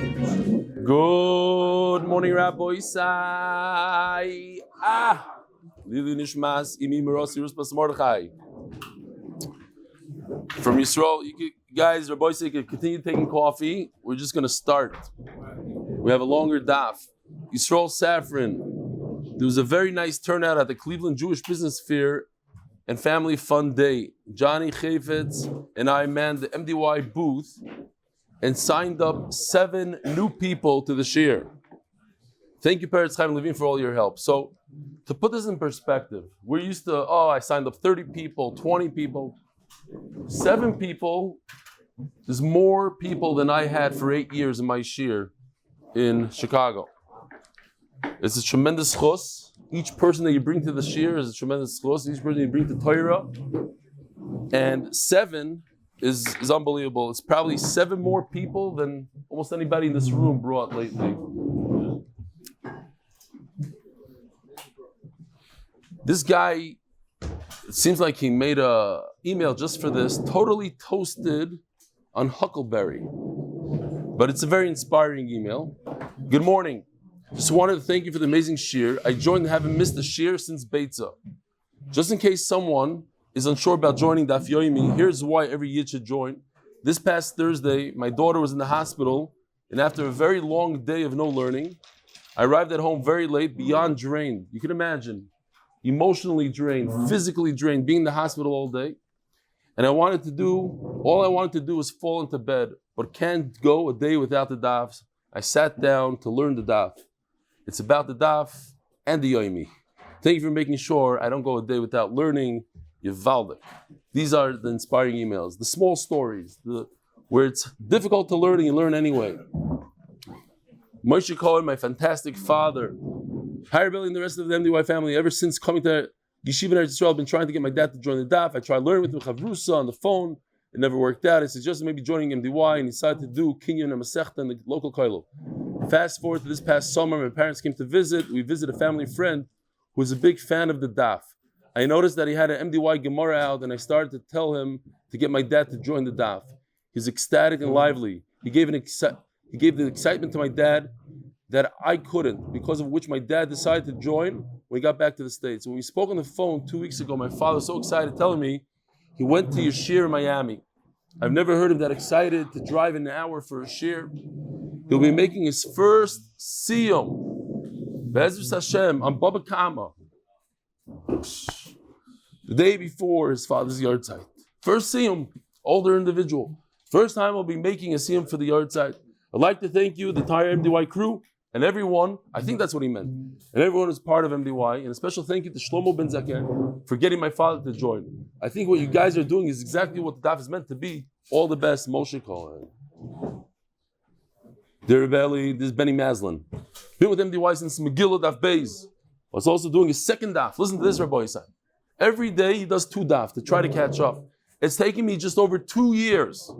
Good morning, Rabbi Isai. Lili Nishmas, Imi Merosi Ruspas Mordechai. From Yisrael, guys, Rabbi Isai, you can continue taking coffee. We're just going to start. We have a longer daf. Yisrael Saffron. There was a very nice turnout at the Cleveland Jewish Business Fair and Family Fun Day. Johnny Chavetz and I manned the MDY booth and signed up 7 new people to the shir. Thank you, Peretz Chaim Levine, for all your help. So, to put this in perspective, we're used to, I signed up 30 people, 20 people. 7 people is more people than I had for 8 years in my shir in Chicago. It's a tremendous zchus. Each person that you bring to the shir is a tremendous zchus. Each person you bring to Torah. And 7 is unbelievable. It's probably 7 more people than almost anybody in this room brought lately. This guy, it seems like he made a email just for this, totally toasted on huckleberry. But it's a very inspiring email. Good morning. Just wanted to thank you for the amazing shir. I joined having missed the shir since Beitza. Just in case someone is unsure about joining Daf Yomi, here's why every yid should join. This past Thursday, my daughter was in the hospital, and after a very long day of no learning, I arrived at home very late, beyond drained. You can imagine, emotionally drained, physically drained, being in the hospital all day. And all I wanted to do was fall into bed, but can't go a day without the daf. I sat down to learn the daf. It's about the daf and the yomi. Thank you for making sure I don't go a day without learning. Yivaldik. These are the inspiring emails, the small stories, where it's difficult to learn and you learn anyway. Moshe Cohen, my fantastic father, Rav Eli and the rest of the MDY family, ever since coming to Yeshiva Ner Tamid I've been trying to get my dad to join the daf. I tried learning with him Chavrusa on the phone. It never worked out. I suggested maybe joining MDY, and he decided to do Kinyan and Masechta in the local kollel. Fast forward to this past summer, my parents came to visit. We visited a family friend who was a big fan of the daf. I noticed that he had an MDY Gemara out, and I started to tell him to get my dad to join the daf. He's ecstatic and lively. He gave the excitement to my dad that I couldn't, because of which my dad decided to join when he got back to the States. When we spoke on the phone 2 weeks ago, my father was so excited telling me he went to your shir in Miami. I've never heard him that excited to drive an hour for a shir. He'll be making his first siyum, Be'ezus Hashem, on Baba Kama, the day before his father's yahrzeit. First siyum, older individual. First time I'll be making a siyum for the yahrzeit. I'd like to thank you, the entire MDY crew, and everyone, I think that's what he meant, and everyone who's part of MDY, and a special thank you to Shlomo Ben Zakir for getting my father to join. I think what you guys are doing is exactly what the daf is meant to be. All the best, Moshe Cohen. Dear Rav Eli, this is Benny Maslin. Been with MDY since Megillah Daf Beis. Was also doing his second daf. Listen to this, Rabbi Isai. Every day he does 2 daf to try to catch up. It's taking me just over 2 years.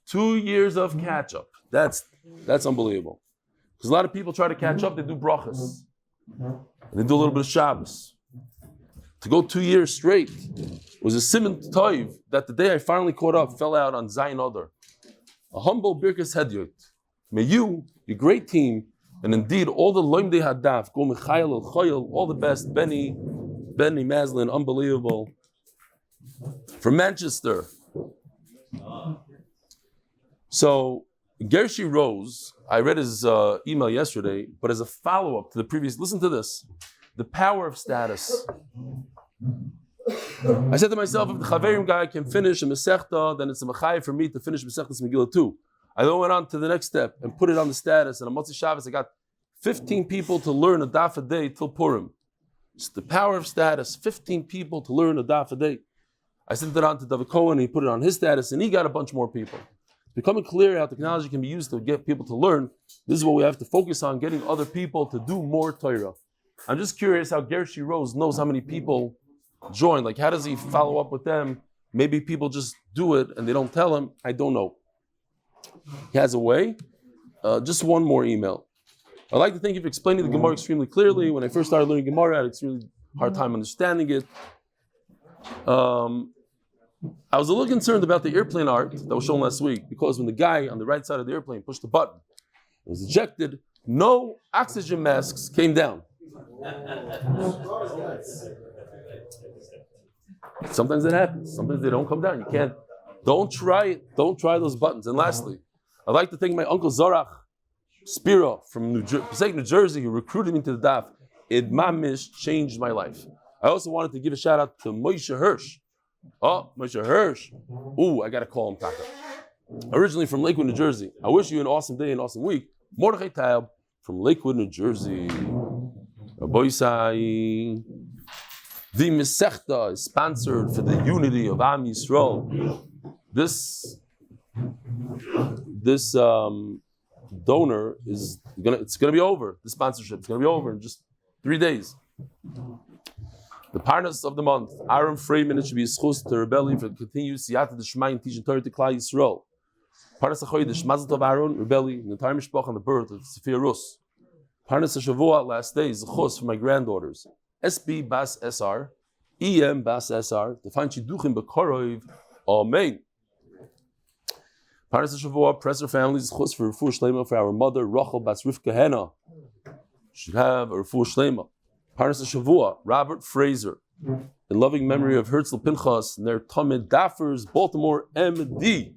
2 years of catch up. That's unbelievable. Because a lot of people try to catch up, they do brachas. And they do a little bit of Shabbos. To go 2 years straight was a siman toiv that the day I finally caught up fell out on Zayin Adar. A humble birkas hedyot. May you, your great team, and indeed all the loimdei hadaf, go Michael El Choyel, all the best, Benny Maslin, unbelievable. From Manchester. So, Gershi Rose, I read his email yesterday, but as a follow-up to the previous, listen to this. The power of status. I said to myself, if the Chaverim guy can finish a Masechta, then it's a Machai for me to finish Masechta's Megillah too. I then went on to the next step and put it on the status, and on Motzi Shabbos I got 15 people to learn a daf a day till Purim. It's the power of status, 15 people to learn a daf a day. I sent it on to David Cohen, and he put it on his status, and he got a bunch more people. Becoming clear how technology can be used to get people to learn. This is what we have to focus on, getting other people to do more Torah. I'm just curious how Gershi Rose knows how many people join. Like, how does he follow up with them? Maybe people just do it and they don't tell him. I don't know. He has a way. Just one more email. I'd like to thank you for explaining the Gemara extremely clearly. When I first started learning Gemara, I had an extremely hard time understanding it. I was a little concerned about the airplane art that was shown last week, because when the guy on the right side of the airplane pushed the button It was ejected. No oxygen masks came down. Sometimes it happens. Sometimes they don't come down. You can't. Don't try it. Don't try those buttons. And lastly, I'd like to thank my uncle Zorach Spiro from New Jersey, who recruited me to the Daf. It mamish changed my life. I also wanted to give a shout out to Moshe Hirsch. Oh, Moshe Hirsch. Ooh, I got to call him Taka. Originally from Lakewood, New Jersey. I wish you an awesome day and awesome week. Mordechai Taub from Lakewood, New Jersey. Rabbi the Masechta is sponsored for the unity of Am Yisrael. This donor it's gonna be over. The sponsorship is gonna be over in just 3 days. The parnas of the month, Ahron Fraiman, it should be zchus to Reb Eli for continuous siyadta dishmaya and teaching Torah to Klal Yisroel. Parnas hachodesh, Mazal Tov Ahron, Reb Eli, the entire mishpacha on the birth of Sophia Ruth. Parnas Shavua last day, zchus for my granddaughters. SB Bas SR, EM Bas SR, to find shidduchim bekorov. Amen. Parnas Shavua, Fraser family, zchus for Refuah shelaima for our mother Rochel Bas Rivka Hennah. Should have a Refuah shelaima. Parnas Shavua, Robert Fraser, in loving memory of Hertzel Pinchasi, Ner Tamid Daf'ers Baltimore, MD,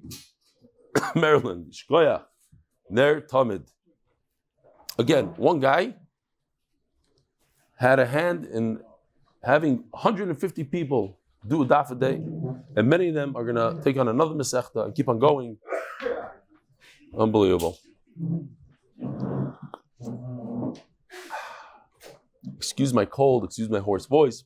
Maryland. Zechus, Ner Tamid. Again, one guy had a hand in having 150 people do a daf a day, and many of them are going to take on another masechta and keep on going. Unbelievable. Excuse my cold, excuse my hoarse voice.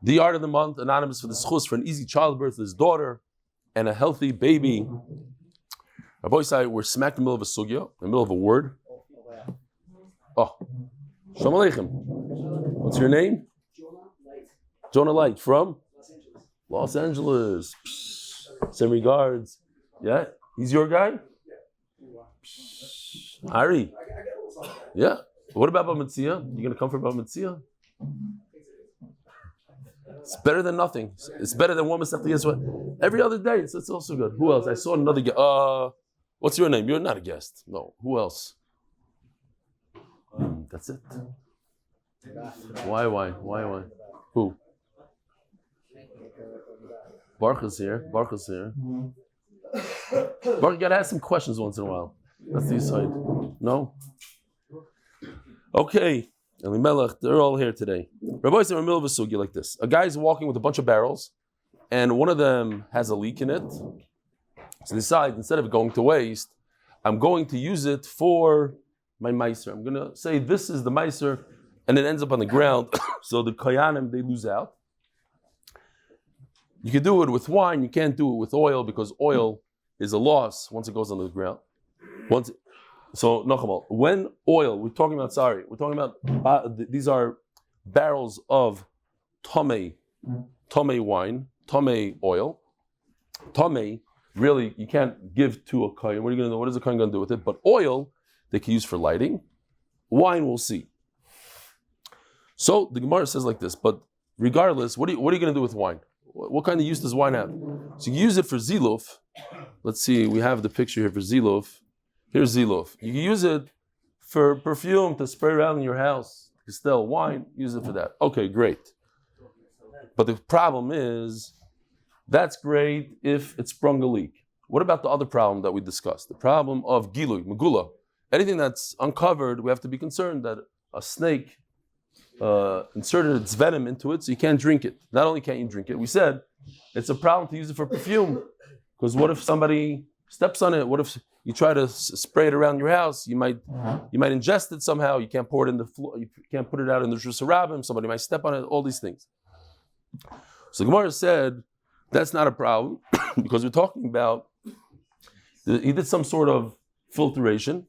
The art of the month, anonymous for the zchus for an easy childbirth of his daughter and a healthy baby. Our boys say we're smack in the middle of a sugya, in the middle of a word. Oh, Shalom Aleichem. What's your name? Jonah Light from Los Angeles. Send regards. Yeah, he's your guy. Ari. Yeah. What about Bava Metzia? You gonna come for Bava Metzia? It's better than nothing. It's better than one Masechta Yisrael. Every other day, it's also good. Who else? I saw another guest. What's your name? You're not a guest. No. Who else? That's it. Why? Who? Baruch is here. Baruch, you gotta ask some questions once in a while. That's the side. No? Okay. Eli Melech, they're all here today. Rabbi said in the middle of a sugya like this. A guy's walking with a bunch of barrels, and one of them has a leak in it. So they decide, instead of going to waste, I'm going to use it for my meiser. I'm going to say this is the meiser, and it ends up on the ground. So the koyanim, they lose out. You can do it with wine. You can't do it with oil because oil is a loss once it goes on the ground. So Nachamal, when oil, we're talking about these are barrels of tomei wine, tomei oil. Tomei, really, you can't give to a kohen. What are you going to do? What is the kohen going to do with it? But oil, they can use for lighting. Wine, we'll see. So the Gemara says like this, but regardless, what are you going to do with wine? What kind of use does wine have? So you use it for ziluf. Let's see, we have the picture here for ziluf. Here's ziluf. You can use it for perfume to spray around in your house. You still wine, use it for that. Okay, great. But the problem is, that's great if it sprung a leak. What about the other problem that we discussed? The problem of gilui, megula. Anything that's uncovered, we have to be concerned that a snake inserted its venom into it, so you can't drink it. Not only can't you drink it, we said it's a problem to use it for perfume. Because what if somebody steps on it? What if you try to spray it around your house? You might ingest it somehow. You can't pour it in the floor. You can't put it out in the Rishus Harabim. Somebody might step on it. All these things. So Gemara said that's not a problem because we're talking about he did some sort of filtration,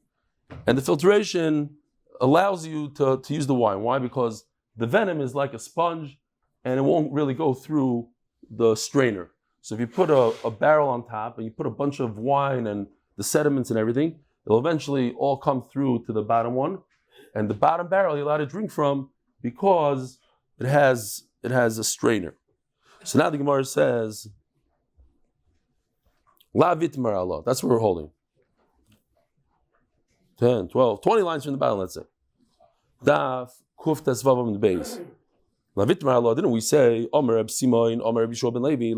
and the filtration allows you to use the wine. Why? Because the venom is like a sponge, and it won't really go through the strainer. So if you put a barrel on top and you put a bunch of wine and the sediments and everything, it'll eventually all come through to the bottom one. And the bottom barrel you're allowed to drink from because it has a strainer. So now the Gemara says, La vitmar Allah. That's what we're holding. 10, 12, 20 lines from the bottom, let's say. Daf Kuf Tesvav Amud Beis. Didn't we say Omer Reb Simoin, Omer Reb Yishua ben Levi,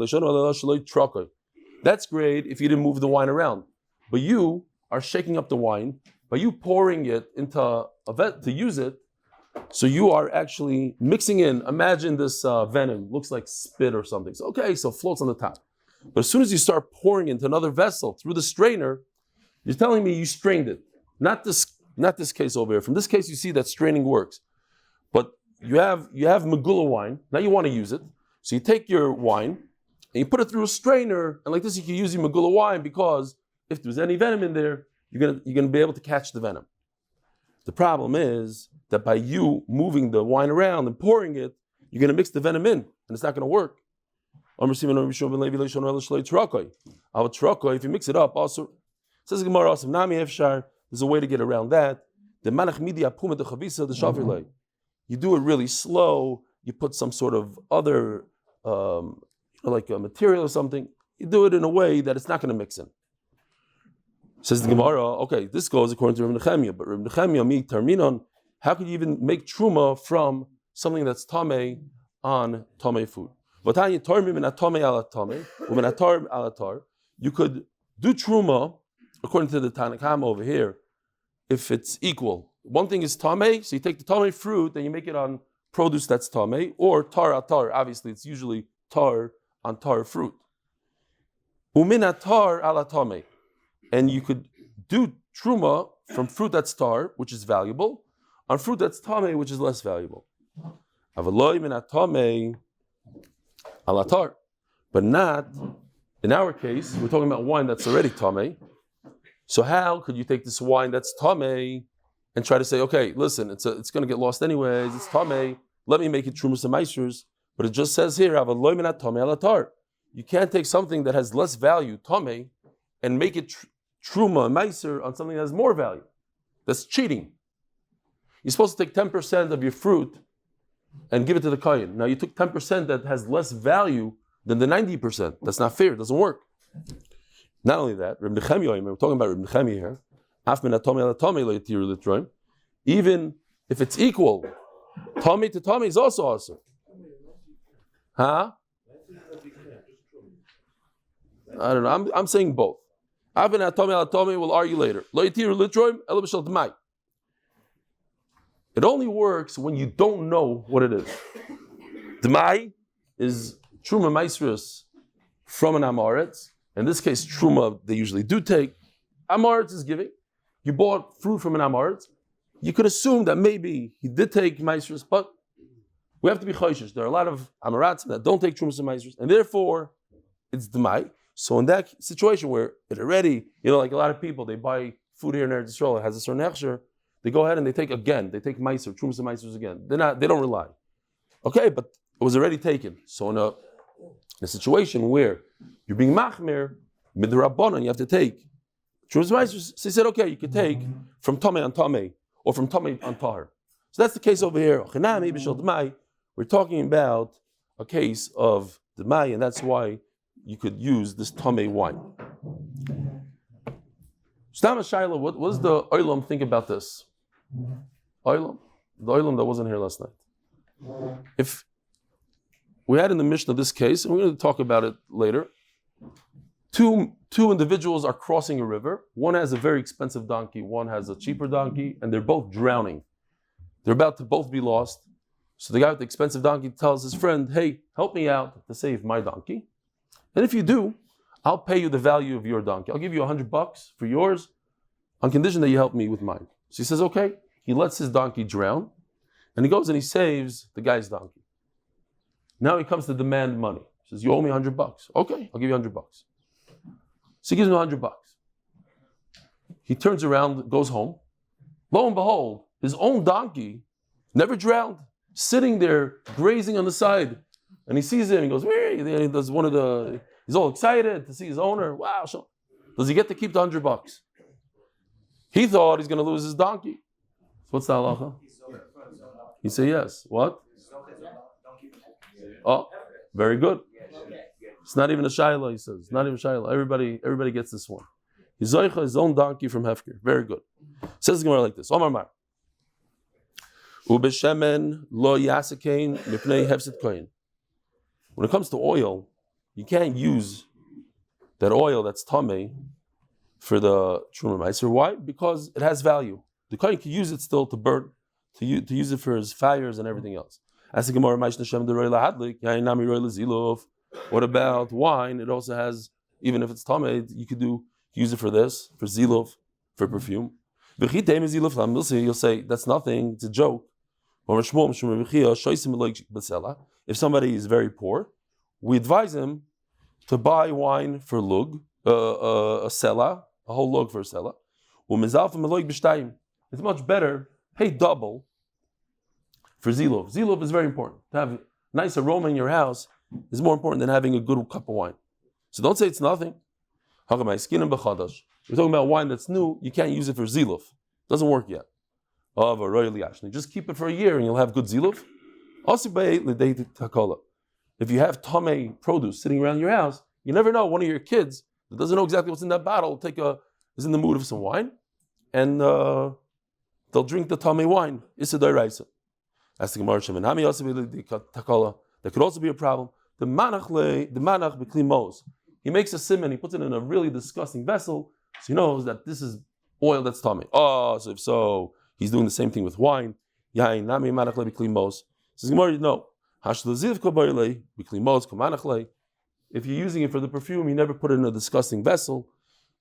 that's great if you didn't move the wine around. But you are shaking up the wine by you pouring it into a vet to use it. So you are actually mixing in, imagine this venom, looks like spit or something. So okay, so it floats on the top. But as soon as you start pouring into another vessel through the strainer, you're telling me you strained it. Not this case over here. From this case, you see that straining works. But you have Megillah wine. Now you want to use it. So you take your wine and you put it through a strainer, and like this you can use your Megillah wine because if there's any venom in there, you're gonna be able to catch the venom. The problem is that by you moving the wine around and pouring it, you're going to mix the venom in, and it's not going to work. If you mix it up, also says Gemara, there's a way to get around that. You do it really slow. You put some sort of other, like a material or something. You do it in a way that it's not going to mix in. Says the Gemara, okay, this goes according to Reb Nechemia, but Reb Nechemia, mi terminon, how could you even make truma from something that's tamei on tamei food? You could do truma, according to the Tanakh over here, if it's equal. One thing is tamei, so you take the tamei fruit and you make it on produce that's tamei, or tar atar. Obviously, it's usually tar on tar fruit. Umin atar ala tamei. And you could do truma from fruit that's tar, which is valuable, on fruit that's tamei, which is less valuable. But not, in our case, we're talking about wine that's already tamei. So how could you take this wine that's tamei and try to say, okay, listen, it's going to get lost anyways, it's tamei, let me make it trumas and meisers. But it just says here, you can't take something that has less value, tamei, and make it truma and meiser on something that has more value. That's cheating. You're supposed to take 10% of your fruit and give it to the kohen. Now you took 10% that has less value than the 90%. That's not fair. It doesn't work. Not only that, we're talking about Reb Nechemia here. Even if it's equal, tamei to tamei is also awesome. Huh? I don't know. I'm saying both. We'll argue later. It only works when you don't know what it is. Dmai is truma meisrus from an amaretz. In this case, truma they usually do take. Amaretz is giving. You bought fruit from an amaretz. You could assume that maybe he did take meisrus, but we have to be choishes. There are a lot of amaretz that don't take trumas and meisrus, and therefore it's dmai. So in that situation where it already, like a lot of people, they buy food here in Ner Tamid, it has a certain hechsher, they go ahead and they take meiser, trumas and meisers again. They don't rely. Okay, but it was already taken. So in a situation where you're being machmir, midrabanan, you have to take trumas and meisers. So he said, okay, you could take from tamei on tamei, or from tamei on tahar. So that's the case over here. We're talking about a case of dmai, and that's why you could use this tamei wine. Stam Shaila, what does the Olam think about this? The Olam that wasn't here last night. If we had in the Mishnah this case, and we're going to talk about it later, two individuals are crossing a river. One has a very expensive donkey, one has a cheaper donkey, and they're both drowning. They're about to both be lost. So the guy with the expensive donkey tells his friend, hey, help me out to save my donkey. And if you do, I'll pay you the value of your donkey. I'll give you $100 for yours on condition that you help me with mine. So he says, okay. He lets his donkey drown, and he goes and he saves the guy's donkey. Now he comes to demand money. He says, you owe me $100. Okay, I'll give you $100. So he gives him $100. He turns around, goes home. Lo and behold, his own donkey never drowned, sitting there grazing on the side. And he sees him, he goes, he does he's all excited to see his owner. Wow, does he get to keep the $100? He thought he's going to lose his donkey. What's the halacha? He said yes. What? Oh, very good. It's not even a shayla, he says. It's not even a shayla. Everybody gets this one. He's zoicha his own donkey from Hefker. Very good. Says the Gemara like this. Omar Mar. Ubeshemen lo yasekein mipnei hefset koyin. When it comes to oil, you can't use that oil that's tamei for the truma meiser. Why? Because it has value. The kohen can use it still to burn, to use it for his fires and everything else. As the Gemara, what about wine? It also has, even if it's tamei, you could use it for this, for zilov, for perfume. You'll say that's nothing. It's a joke. If somebody is very poor, we advise him to buy wine for lug, a sela, a whole lug for a sela. It's much better, pay double for zilov. Zilov is very important. To have nice aroma in your house is more important than having a good cup of wine. So don't say it's nothing. We're talking about wine that's new, you can't use it for zilov. Doesn't work yet. Just keep it for a year and you'll have good zilov. If you have tamei produce sitting around your house, you never know, one of your kids that doesn't know exactly what's in that bottle is in the mood of some wine, and they'll drink the tamei wine. Issa d'oraisa. That's the Gemara. That could also be a problem. The manach b'kli mos. He makes a siman, he puts it in a really disgusting vessel, so he knows that this is oil that's tamei. So if so, he's doing the same thing with wine. Yain nami manach le b'kli mos. Says Gemara, no. If you're using it for the perfume, you never put it in a disgusting vessel.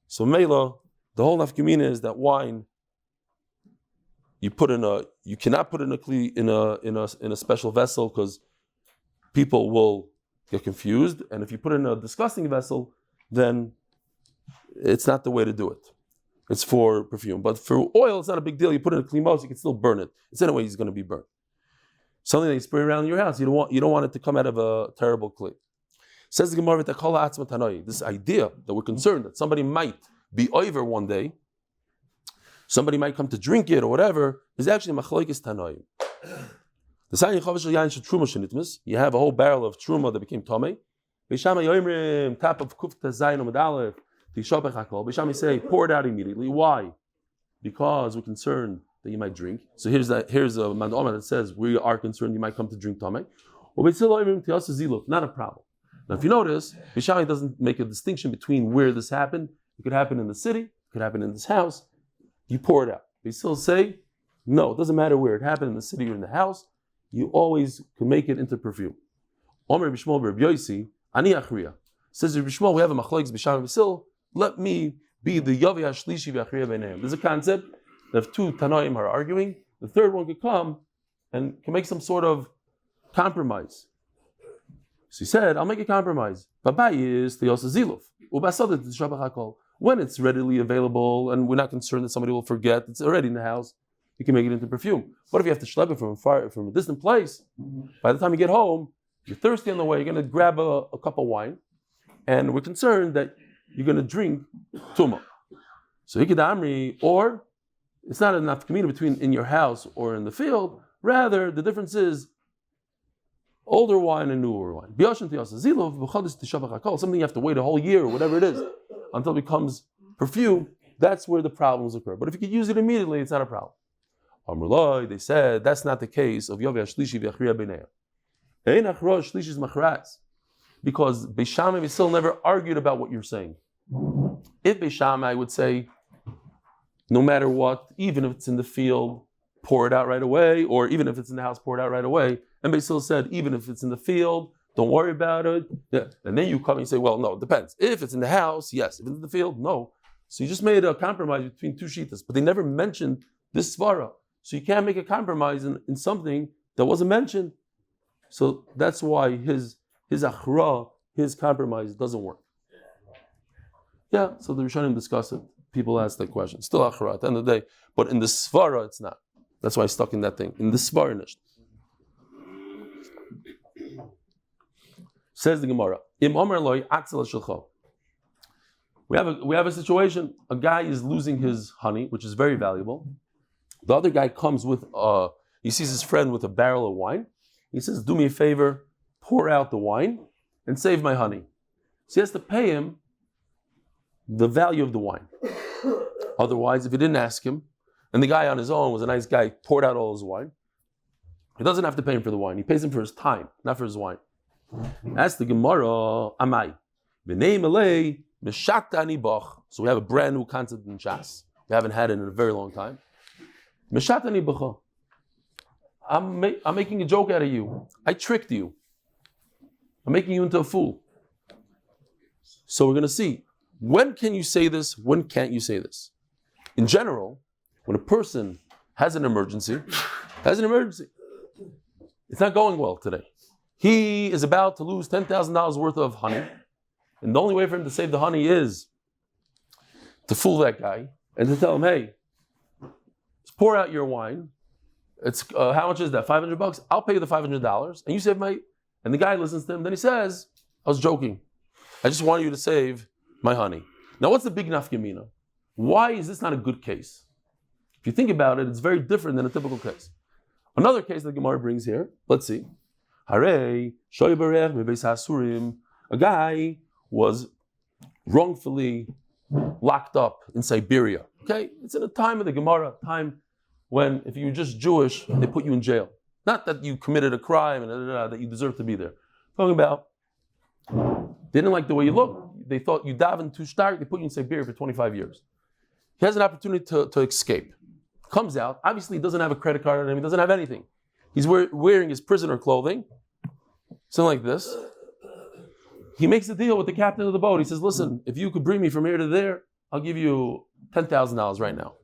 So Mela, the whole nafkamina is that wine you cannot put in a special vessel because people will get confused, and if you put it in a disgusting vessel, then it's not the way to do it. It's for perfume, but for oil, it's not a big deal. You put it in a klimos, you can still burn it. It's anyway he's going to be burnt. Something that you spray around your house, you don't want it to come out of a terrible clay. Says the Gemara, this idea that we're concerned that somebody might be over one day, somebody might come to drink it or whatever, is actually machlokes tanoim. You have a whole barrel of truma that became tamei. Top of kufta zayin Amud Aleph. Bishami say, pour it out immediately. Why? Because we're concerned that you might drink. So here's a mandoma that says we are concerned you might come to drink tamei. Not a problem. Now, if you notice, Bishami doesn't make a distinction between where this happened. It could happen in the city. It could happen in this house. You pour it out. They still say, no, it doesn't matter where it happened, in the city or in the house. You always can make it into perfume. Omer Bishmol Reb Yosi, Ani Achriya. Says Reb Shmuel, we have a machlokes Bisham V'sil. Let me be the Yavi Hashlishi V'Achriya B'Neim. There's a concept that if two Tanoim are arguing, the third one could come and can make some sort of compromise. So he said, I'll make a compromise. Babai is the Yosa Ziluf. Ubasadet the Shabbat HaKol. When it's readily available and we're not concerned that somebody will forget, it's already in the house, you can make it into perfume. What if you have to schlep it from a distant place? By the time you get home, you're thirsty on the way, you're going to grab a cup of wine, and we're concerned that you're going to drink tuma. So hikidamri, or it's not enough community between in your house or in the field, rather the difference is older wine and newer wine. Something you have to wait a whole year or whatever it is until it becomes perfume. That's where the problems occur. But if you could use it immediately, it's not a problem. Amrullah, they said that's not the case of Yavi Hashlishi V'Achriya B'Neim. Ein Achrosh Shlishi is Machras, because Beis Shammai still never argued about what you're saying. If Beis Shammai would say, no matter what, even if it's in the field, pour it out right away, or even if it's in the house, pour it out right away. And Beis Hillel said, even if it's in the field, don't worry about it. Yeah. And then you come and you say, well, no, it depends. If it's in the house, yes. If it's in the field, no. So you just made a compromise between two shittas, but they never mentioned this svara. So you can't make a compromise in something that wasn't mentioned. So that's why his achra, his compromise doesn't work. Yeah, so the Rishonim discuss it. People ask that question. Still achra at the end of the day. But in the svara, it's not. That's why I stuck in that thing. In the svara, says the Gemara, Im Omer loy atzel shilcho. We have a situation. A guy is losing his honey, which is very valuable. The other guy comes with he sees his friend with a barrel of wine. He says, do me a favor, pour out the wine and save my honey. So he has to pay him the value of the wine. Otherwise, if he didn't ask him, and the guy on his own was a nice guy, poured out all his wine. He doesn't have to pay him for the wine. He pays him for his time, not for his wine. Ask the Gemara, Amai. B'nei Malay, Mishata Nibach. So we have a brand new concept in Shas. We haven't had it in a very long time. Mishata Nibach. I'm making a joke out of you. I tricked you. I'm making you into a fool. So we're going to see, when can you say this, when can't you say this? In general, when a person has an emergency, it's not going well today. He is about to lose $10,000 worth of honey, and the only way for him to save the honey is to fool that guy and to tell him, hey, just pour out your wine. It's how much is that? $500? I'll pay you the $500, and you save my. And the guy listens to him. Then he says, I was joking. I just wanted you to save my honey. Now, what's the big nafkamina? Why is this not a good case? If you think about it, it's very different than a typical case. Another case that Gemara brings here, let's see. A guy was wrongfully locked up in Siberia. Okay, it's in a time of the Gemara, time when if you're just Jewish, they put you in jail. Not that you committed a crime and that you deserve to be there. Talking about, they didn't like the way you look. They thought you davened too stark. They put you in Siberia for 25 years. He has an opportunity to escape. Comes out. Obviously, he doesn't have a credit card on him. He doesn't have anything. He's wearing his prisoner clothing. Something like this. He makes a deal with the captain of the boat. He says, listen, if you could bring me from here to there, I'll give you $10,000 right now.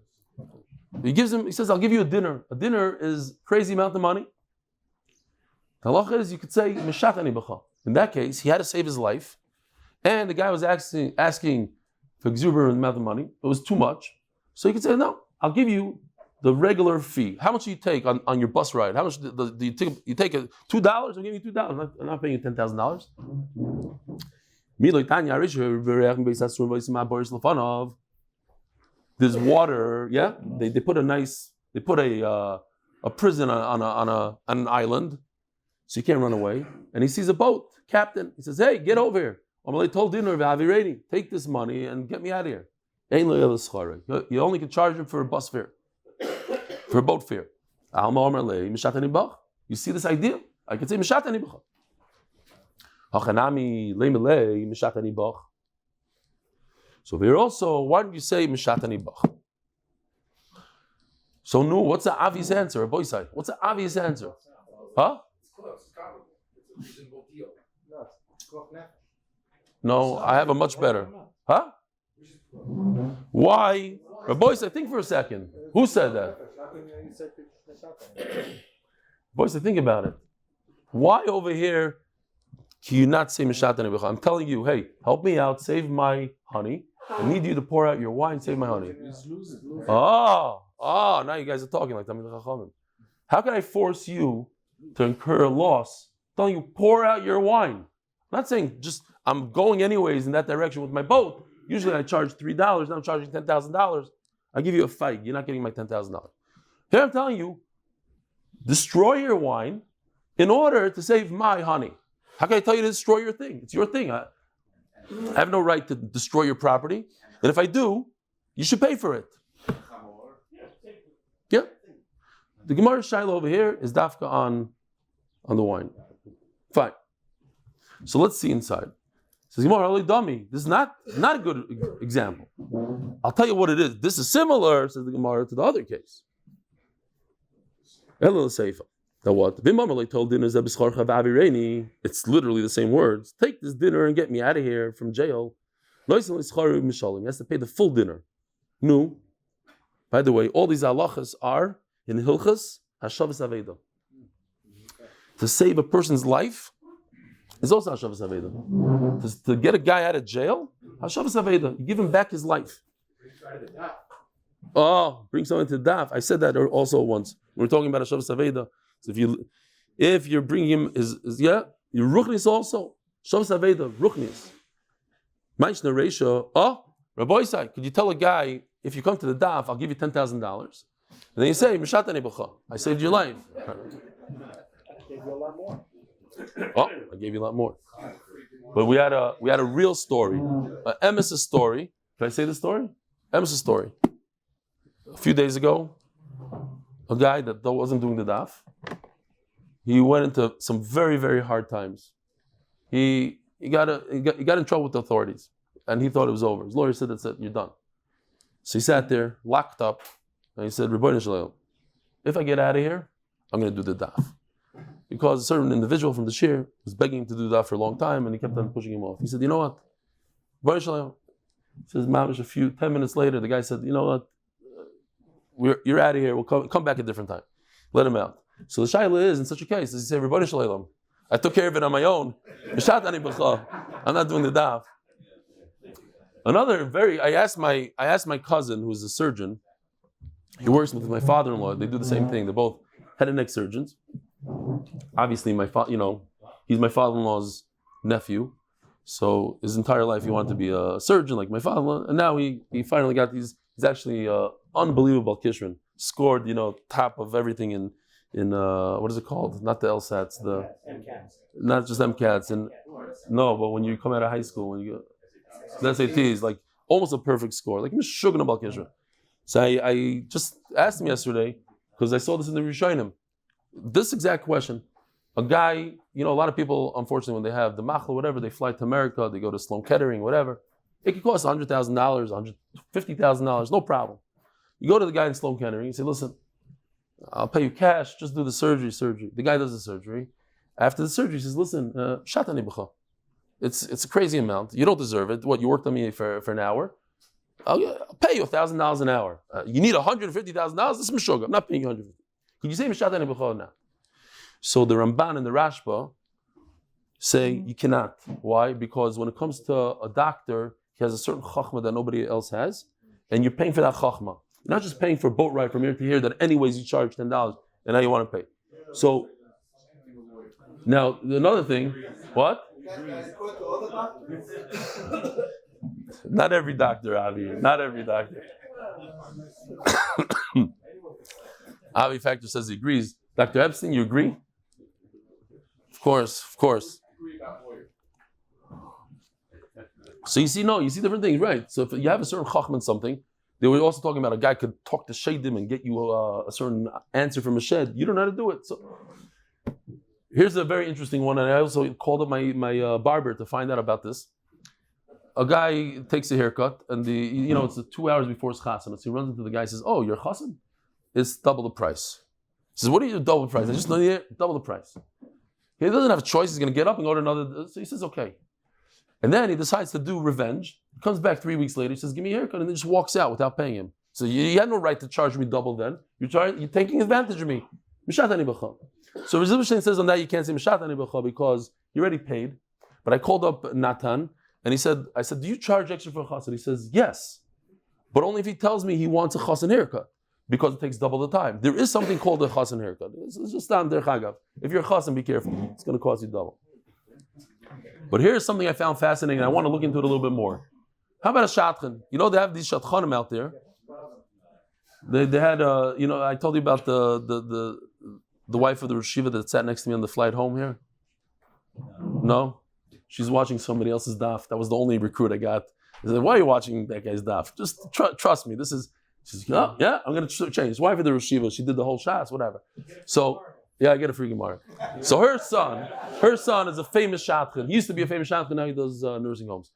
He says, I'll give you a dinner. A dinner is crazy amount of money. The halacha is, you could say, Mishatani b'cha. In that case, he had to save his life. And the guy was asking for exuberant amount of money. It was too much. So he could say, no, I'll give you the regular fee. How much do you take on your bus ride? How much do you take? You take $2? I'll give you $2. I'm not paying you $10,000. There's water, yeah. They put a prison on an island, so you can't run away. And he sees a boat, captain. He says, "Hey, get over here. Take this money and get me out of here." You only can charge him for a bus fare, for a boat fare. You see this idea? I could say mishatani b'cha. So here also, why don't you say mishatani b'cha? So no, what's the obvious answer? Boy side, what's the obvious answer? Huh? It's close. It's comparable. It's a reasonable deal. No, I have a much better. Huh? Why? Boy side, think for a second. Who said that? Boy side, think about it. Why over here can you not say mishatani b'cha? I'm telling you, hey, help me out, save my honey. I need you to pour out your wine, save my honey. Now you guys are talking like Tamid Chachamim. How can I force you to incur a loss? I'm telling you, pour out your wine. I'm not saying just I'm going anyways in that direction with my boat. Usually I charge $3, now I'm charging $10,000. I give you a fight. You're not getting my $10,000. Here I'm telling you, destroy your wine in order to save my honey. How can I tell you to destroy your thing? It's your thing. I have no right to destroy your property. And if I do, you should pay for it. Yeah. The Gemara Shiloh over here is dafka on the wine. Fine. So let's see inside. Says Gemara, only dummy. This is not a good example. I'll tell you what it is. This is similar, says the Gemara, to the other case. Elul Seifa. Now what? Told dinner it's literally the same words. Take this dinner and get me out of here from jail. He has to pay the full dinner. No. By the way, all these halachas are in Hilchas Hashavas Aveda. To save a person's life is also Hashavas Aveda. To get a guy out of jail, Hashavas Aveda. You give him back his life. Oh, bring someone to the daf. I said that also once. We were talking about Hashavas Aveda. So if you're bringing him your ruchnis also. Hashavas Aveda, ruchnis. Ma'ishna ratio. Oh, Rabbi Isai, could you tell a guy, if you come to the daf, I'll give you $10,000. And then you say, Mishatani b'cha, I saved your life. I gave you a lot more. Oh, I gave you a lot more. But we had a real story, an emes story. Can I say the story? Emes story. a few days ago, a guy that wasn't doing the daf, he went into some very, very hard times. He got in trouble with the authorities, and he thought it was over. His lawyer said, "That's it, you're done." So he sat there, locked up, and he said, "Ribono shel olam, if I get out of here, I'm going to do the daf." Because a certain individual from the shir was begging him to do that for a long time, and he kept on pushing him off. He said, "You know what? Ribono shel olam." He says, "Mamish." 10 minutes later, the guy said, "You know what? You're out of here. We'll come back a different time. Let him out." So the shaila is, in such a case, as he said, "Ribono shel olam, I took care of it on my own. I'm not doing the daf." I asked my cousin, who's a surgeon. He works with my father-in-law. They do the same thing. They're both head and neck surgeons. Obviously, he's my father-in-law's nephew. So his entire life he wanted to be a surgeon like my father-in-law, and now he finally got these. He's actually unbelievable kishrin. Scored, top of everything in what is it called? Not the LSATs, not just MCATs, and no, but when you come out of high school, when you go the SATs, like almost a perfect score, like Mishugna Bal Kishrin. So I just asked him yesterday because I saw this in the Rishonim. This exact question. A guy, a lot of people, unfortunately, when they have the machla, whatever, they fly to America, they go to Sloan Kettering, whatever. It could cost $100,000, $150,000, no problem. You go to the guy in Sloan Kettering, you say, "Listen, I'll pay you cash, just do the surgery. The guy does the surgery. After the surgery, he says, "Listen, shatani b'cha. It's a crazy amount. You don't deserve it. What, you worked on me for an hour? I'll pay you $1,000 an hour. You need $150,000? This is Meshuggah. I'm not paying you $150,000. Could you say shatani b'cha now?" So the Ramban and the Rashba say you cannot. Why? Because when it comes to a doctor, he has a certain chachma that nobody else has, and you're paying for that chachma. You're not just paying for a boat ride from here to here that anyways you charge $10, and now you want to pay. So now another thing, what? Not every doctor, Avi. Not every doctor. Avi Factor says he agrees. Dr. Epstein, you agree? Of course. So you see different things, right? So if you have a certain chachma in something, they were also talking about a guy could talk to Shadim and get you a certain answer from a shed. You don't know how to do it. So here's a very interesting one, and I also called up my barber to find out about this. A guy takes a haircut, and it's 2 hours before his chassan. So he runs into the guy and says, "Oh, your chassan? It's double the price." He says, "What do you do double the price?" "I just know you double the price." He doesn't have a choice. He's going to get up and go to another. So he says, "Okay." And then he decides to do revenge. He comes back 3 weeks later. He says, "Give me a haircut," and then just walks out without paying him. So you had no right to charge me double then. You're taking advantage of me. So Rav Eli says on that you can't say mishatani b'cha because you already paid. But I called up Natan and I said, "Do you charge extra for a chassan?" He says, "Yes, but only if he tells me he wants a chassan haircut because it takes double the time." There is something called a chassan haircut. It's just down der chagav. If you're a chassan, be careful. It's going to cost you double. But here's something I found fascinating, and I want to look into it a little bit more. How about a shatchan? They have these shatchanim out there. They had, I told you about the wife of the Rishiva that sat next to me on the flight home here. No, she's watching somebody else's daf. That was the only recruit I got. I said, "Why are you watching that guy's daf? Just trust me. She says, "Oh, yeah, I'm going to change." His wife of the Rishiva, she did the whole shas, whatever. So. Yeah, I get a free Gemara. So her son is a famous shadchan. He used to be a famous shadchan, now he does nursing homes.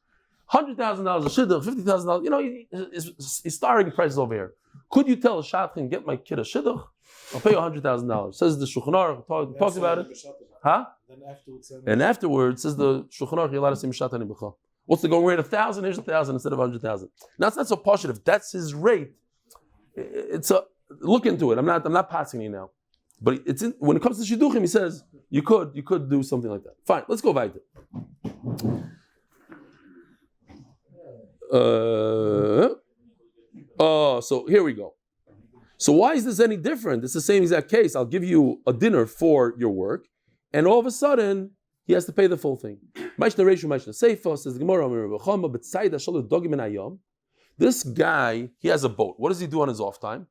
$100,000 a shidduch, $50,000. He's starring prices over here. Could you tell a shadchan, "Get my kid a shidduch, I'll pay you $100,000. Says the Shulchan Aruch, talks about it. Huh? And afterwards, says the Shulchan Aruch, you're allowed to say mishatani b'cha. What's the going rate? 1,000, here's 1,000 instead of 100,000. Now it's not so positive. That's his rate. Look into it. I'm not passing you now. But when it comes to shidduchim, he says you could do something like that. Fine, let's go weiter. So here we go. So why is this any different? It's the same exact case. I'll give you a dinner for your work, and all of a sudden he has to pay the full thing. Says the Gemara, this guy, he has a boat. What does he do on his off time?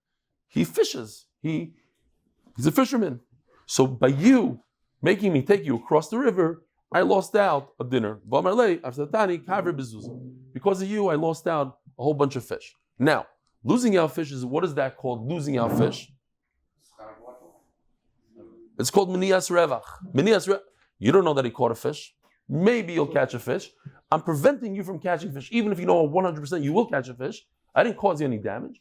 He fishes. He's a fisherman. So by you making me take you across the river, I lost out a dinner. Because of you, I lost out a whole bunch of fish. Now, Losing out fish what is that called? Losing out fish. It's called Minias Revach. You don't know that he caught a fish. Maybe you'll catch a fish. I'm preventing you from catching fish. Even if you know 100% you will catch a fish, I didn't cause you any damage.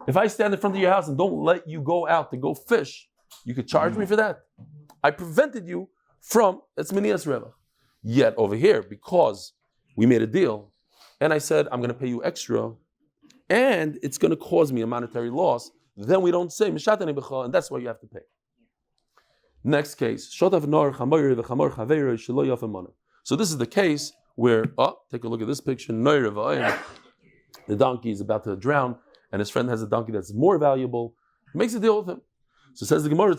If I stand in front of your house and don't let you go out to go fish, you could charge me for that. I prevented you from, it's Minias Revach. Yet over here, because we made a deal, and I said, I'm going to pay you extra, and it's going to cause me a monetary loss, then we don't say, and that's why you have to pay. Next case. So this is the case where, take a look at this picture. The donkey is about to drown, and his friend has a donkey that's more valuable. He makes a deal with him. So says the Gemara,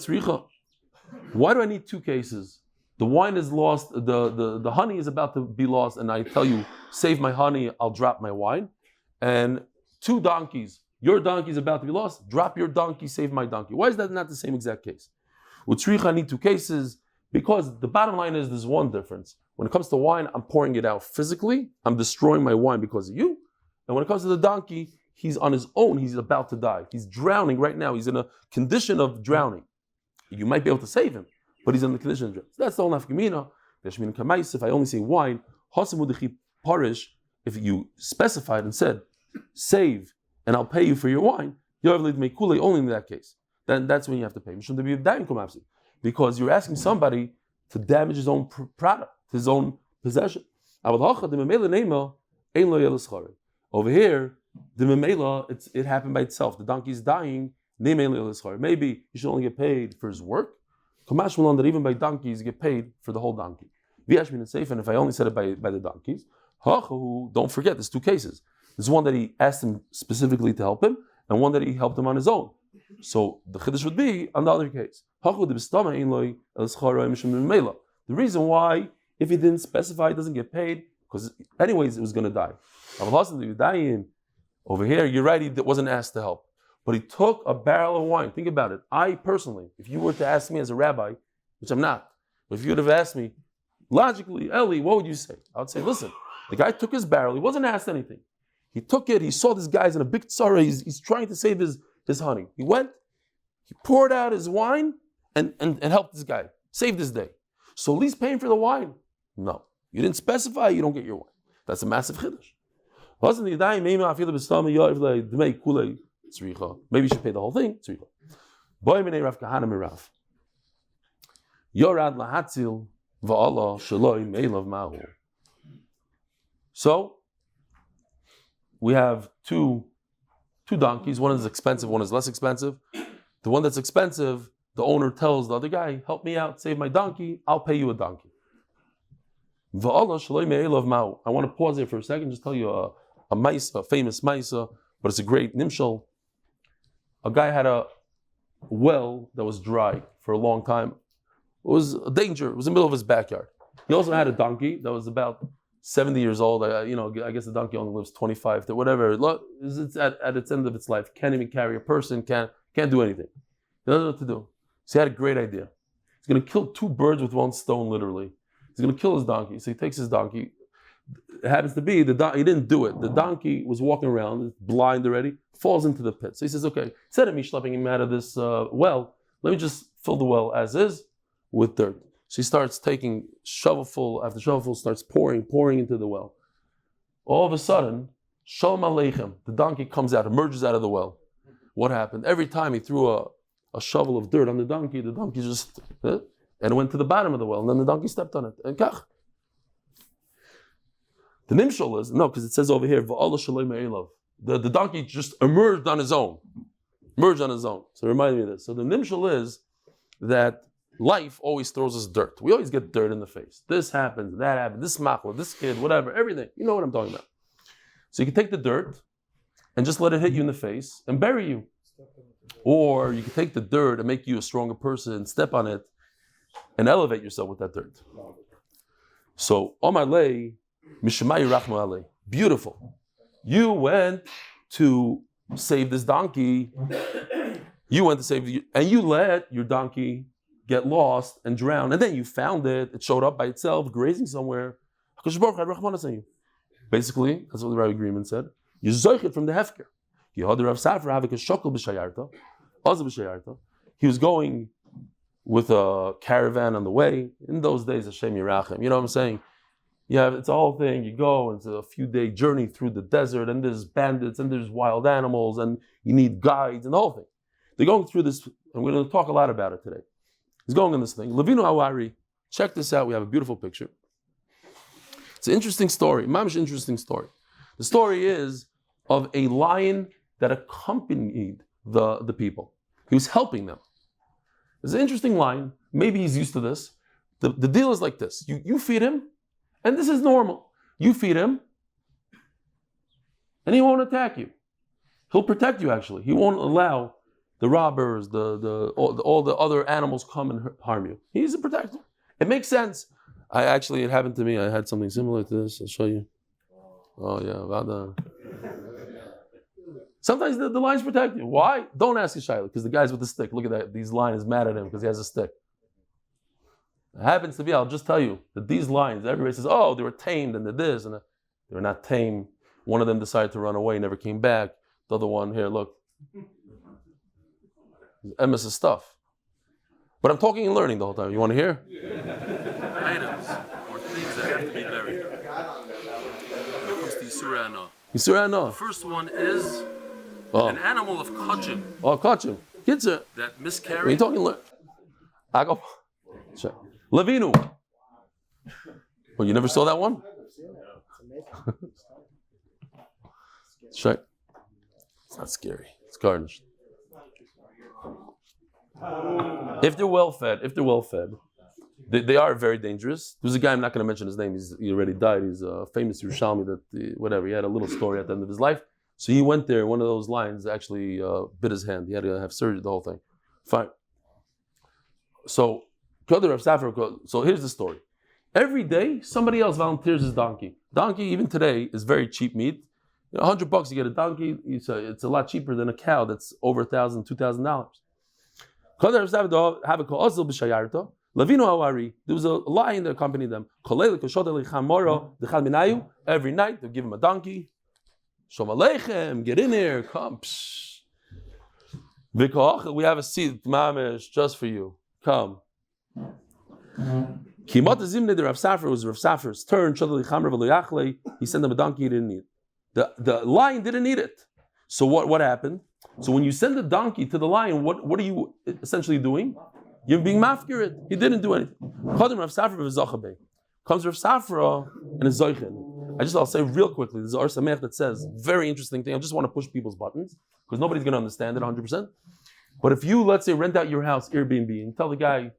why do I need two cases? The wine is lost, the honey is about to be lost, and I tell you, save my honey, I'll drop my wine. And two donkeys, your donkey is about to be lost, drop your donkey, save my donkey. Why is that not the same exact case? With Tzricha, I need two cases, because the bottom line is there's one difference. When it comes to wine, I'm pouring it out physically, I'm destroying my wine because of you. And when it comes to the donkey, he's on his own, he's about to die. He's drowning right now, he's in a condition of drowning. You might be able to save him, but he's in the condition of drowning. So that's the whole nafkamina. If I only say wine, if you specified and said, save, and I'll pay you for your wine, only in that case. Then that's when you have to pay. Because you're asking somebody to damage his own product, his own possession. Over here, the memela, it happened by itself. The donkey's dying. Maybe he should only get paid for his work. That even by donkeys you get paid for the whole donkey. And if I only said it by the donkeys, don't forget, there's two cases. There's one that he asked him specifically to help him, and one that he helped him on his own. So the chiddush would be on the other case. The reason why, if he didn't specify, he doesn't get paid, because anyways it was going to die. Over here, you're right, he wasn't asked to help. But he took a barrel of wine. Think about it. I personally, if you were to ask me as a rabbi, which I'm not, but if you would have asked me, logically, Eli, what would you say? I would say, listen, the guy took his barrel, he wasn't asked anything. He took it, he saw this guy's in a big tzara, he's trying to save his honey. He went, he poured out his wine and helped this guy, saved his day. So at least paying for the wine. No. You didn't specify, you don't get your wine. That's a massive chiddush. Maybe you should pay the whole thing. Rivka Hennah Yorad lahatzil va'Allah shaloi me'elav mahu. So we have two donkeys. One is expensive, one is less expensive. The one that's expensive, the owner tells the other guy, help me out, save my donkey, I'll pay you a donkey. Va'Allah shaloi me'elav mahu. I want to pause here for a second, just tell you a famous maisa, but it's a great nimshal. A guy had a well that was dry for a long time. It was a danger. It was in the middle of his backyard. He also had a donkey that was about 70 years old. I guess the donkey only lives 25 to whatever. It's at its end of its life. Can't even carry a person. Can't do anything. He doesn't know what to do. So he had a great idea. He's going to kill two birds with one stone, literally. He's going to kill his donkey. So he takes his donkey. It happens to be he didn't do it. The donkey was walking around, blind already, falls into the pit. So he says, okay, instead of me schlepping him out of this well, let me just fill the well as is with dirt. So he starts taking shovelful after shovelful, starts pouring into the well. All of a sudden, Shalom Aleichem, the donkey comes out, emerges out of the well. What happened? Every time he threw a shovel of dirt on the donkey just, and it went to the bottom of the well, and then the donkey stepped on it, and kach. The nimshal is, no, because it says over here, the donkey just emerged on his own. So remind me of this. So the nimshal is that life always throws us dirt. We always get dirt in the face. This happens, that happens, this machla, this kid, whatever, everything. You know what I'm talking about. So you can take the dirt and just let it hit you in the face and bury you. Or you can take the dirt and make you a stronger person, step on it, and elevate yourself with that dirt. So, Omar Lei, beautiful. You went to save this donkey. And you let your donkey get lost and drown. And then you found it. It showed up by itself, grazing somewhere. Basically, that's what the Rabbi agreement said. You zechus from the hefker. He was going with a caravan on the way. In those days, Hashem Yerachem. You know what I'm saying? Yeah, it's a whole thing. You go, it's a few-day journey through the desert, and there's bandits, and there's wild animals, and you need guides, and the whole thing. They're going through this, and we're going to talk a lot about it today. He's going on this thing. Levinu Hawari, check this out. We have a beautiful picture. It's an interesting story. Mamish interesting story. The story is of a lion that accompanied the people. He was helping them. It's an interesting lion. Maybe he's used to this. The deal is like this. You feed him, and this is normal. You feed him, and he won't attack you. He'll protect you, actually. He won't allow the robbers, all the other animals come and harm you. He's a protector. It makes sense. It happened to me. I had something similar to this. I'll show you. Oh, yeah. Sometimes the lions protect you. Why? Don't ask Yishayla, because the guy's with the stick. Look at that. These lions mad at him because he has a stick. It happens to be, I'll just tell you, that these lions, everybody says, oh, they were tamed and they're this, and they were not tamed. One of them decided to run away, never came back. The other one, here, look. MS stuff. But I'm talking and learning the whole time. You want to hear? Items or things that have to be buried. Here comes the Yisura Anah. Yisura Anah. The first one is an animal of kachim. Oh, kachim. Kids are that miscarried. Are you talking? I go. Levinu. Well, you never saw that one? Check. It's not scary. It's garnished. If they're well fed, they are very dangerous. There's a guy, I'm not going to mention his name. He already died. He's a famous Yerushalmi he had a little story at the end of his life. So he went there. One of those lions actually bit his hand. He had to have surgery. The whole thing. Fine. So here's the story. Every day, somebody else volunteers his donkey. Donkey, even today, is very cheap meat. $100 you get a donkey. It's a lot cheaper than a cow that's over $1,000, $2,000. There was a lion that accompanied them. Every night they give him a donkey. Shalom Aleichem, get in here, come. We have a seat, mamish, just for you. Come. Kimat Zimne, the Rav Safra, was Rav Safra's turn. He sent them a donkey, he didn't need it. The lion didn't need it. So what happened? So when you send a donkey to the lion, what are you essentially doing? You're being mafkirit. He didn't do anything. Comes Rav Safra and his Zoichin. I'll say real quickly, there's R Samech that says, very interesting thing. I just want to push people's buttons, because nobody's going to understand it 100%. But if you, let's say, rent out your house, Airbnb, and tell the guy,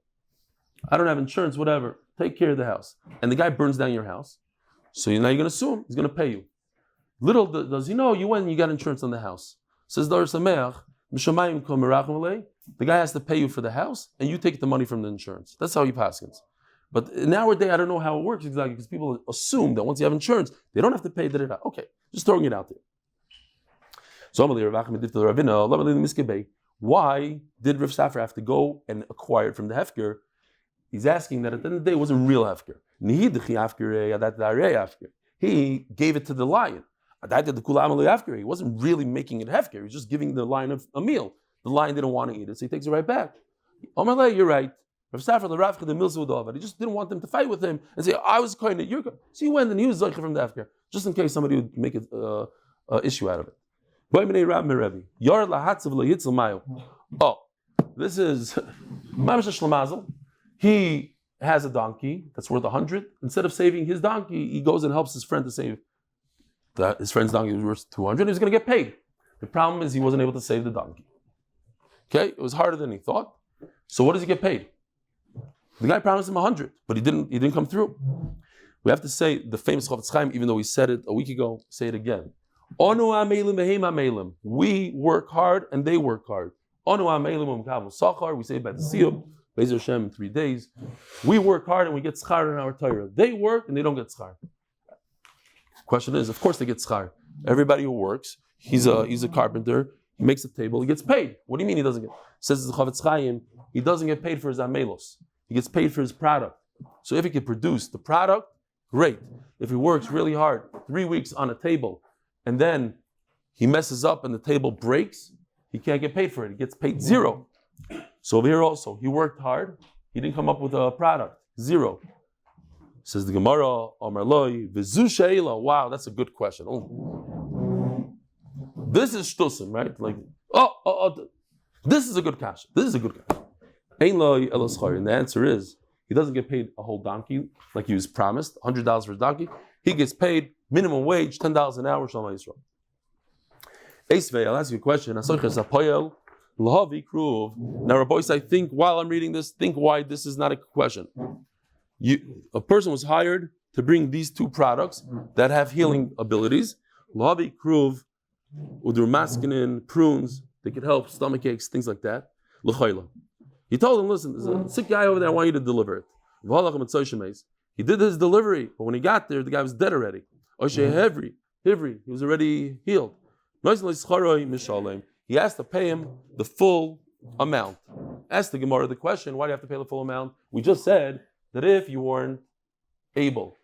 I don't have insurance, whatever, take care of the house. And the guy burns down your house. So now you're going to sue him. He's going to pay you. Little does he know, you went and you got insurance on the house. Says Dar Sameach, the guy has to pay you for the house, and you take the money from the insurance. That's how he paskins. But nowadays, I don't know how it works exactly, because people assume that once you have insurance, they don't have to pay. Okay, just throwing it out there. So why did Rav Safra have to go and acquire it from the Hefker? He's asking that at the end of the day, it wasn't real Hefker. He gave it to the lion. He wasn't really making it Hefker. He was just giving the lion a meal. The lion didn't want to eat it, so he takes it right back. You're right. Rav Safra, the Ravcha, the Milzudov, he just didn't want them to fight with him and say, I was kind of, you're good. So he went and he was Zechus from the Hefker, just in case somebody would make an issue out of it. This is Mamish Shlamazal. He has a donkey that's worth 100. Instead of saving his donkey, he goes and helps his friend to save his friend's donkey was worth 200. He was going to get paid. The problem is he wasn't able to save the donkey. Okay, it was harder than he thought. So what does he get paid? The guy promised him 100, but he didn't come through. We have to say the famous Chofetz Chaim, even though we said it a week ago, say it again. We work hard and they work hard. We say it by the Siyum, Beis Hashem in 3 days. We work hard and we get schar in our Torah. They work and they don't get schar. Question is, of course they get schar. Everybody who works, he's a carpenter, he makes a table, he gets paid. What do you mean he doesn't get? Says the Chofetz Chaim, he doesn't get paid for his amelos. He gets paid for his product. So if he can produce the product, great. If he works really hard, 3 weeks on a table, and then he messes up and the table breaks, he can't get paid for it. He gets paid zero. So over here also, he worked hard. He didn't come up with a product. Zero. Says the Gemara, Amar Loi, V'zu she'ela. Wow, that's a good question. Oh. This is shtusim, right? Like, this is a good kasha. This is a good kasha. Ein Loi ela zchorya. And the answer is, he doesn't get paid a whole donkey like he was promised, $100 for a donkey. He gets paid minimum wage, $10 an hour, Am Yisrael. Eisvei, I'll ask you a question. Now, Rabbi, I think while I'm reading this, think why this is not a question. A person was hired to bring these two products that have healing abilities. Lahavi kruv, udurmaskinin, prunes, they could help stomach aches, things like that. L'chayla. He told him, listen, there's a sick guy over there, I want you to deliver it. He did his delivery, but when he got there, the guy was dead already. Hivri, he was already healed. He has to pay him the full amount. Ask the Gemara the question, why do you have to pay the full amount? We just said that if you weren't able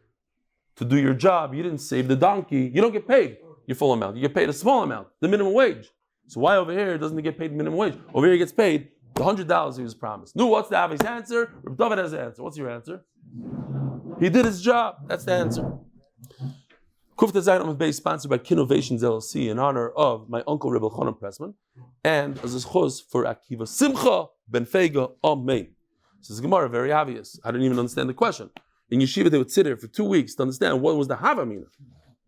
to do your job, you didn't save the donkey, you don't get paid your full amount. You get paid a small amount, the minimum wage. So why over here doesn't he get paid minimum wage? Over here he gets paid the $100 he was promised. No, what's the Avi's answer? Reb David has the answer. What's your answer? He did his job. That's the answer. Kufta Zayin Amud Beis, sponsored by Kidnovations LLC in honor of my Uncle Reb Elchanan Pressman and as a zchus for Akiva Simcha Ben Feiga. Amen. This is Gemara, very obvious. I didn't even understand the question. In yeshiva, they would sit here for 2 weeks to understand what was the Havamina.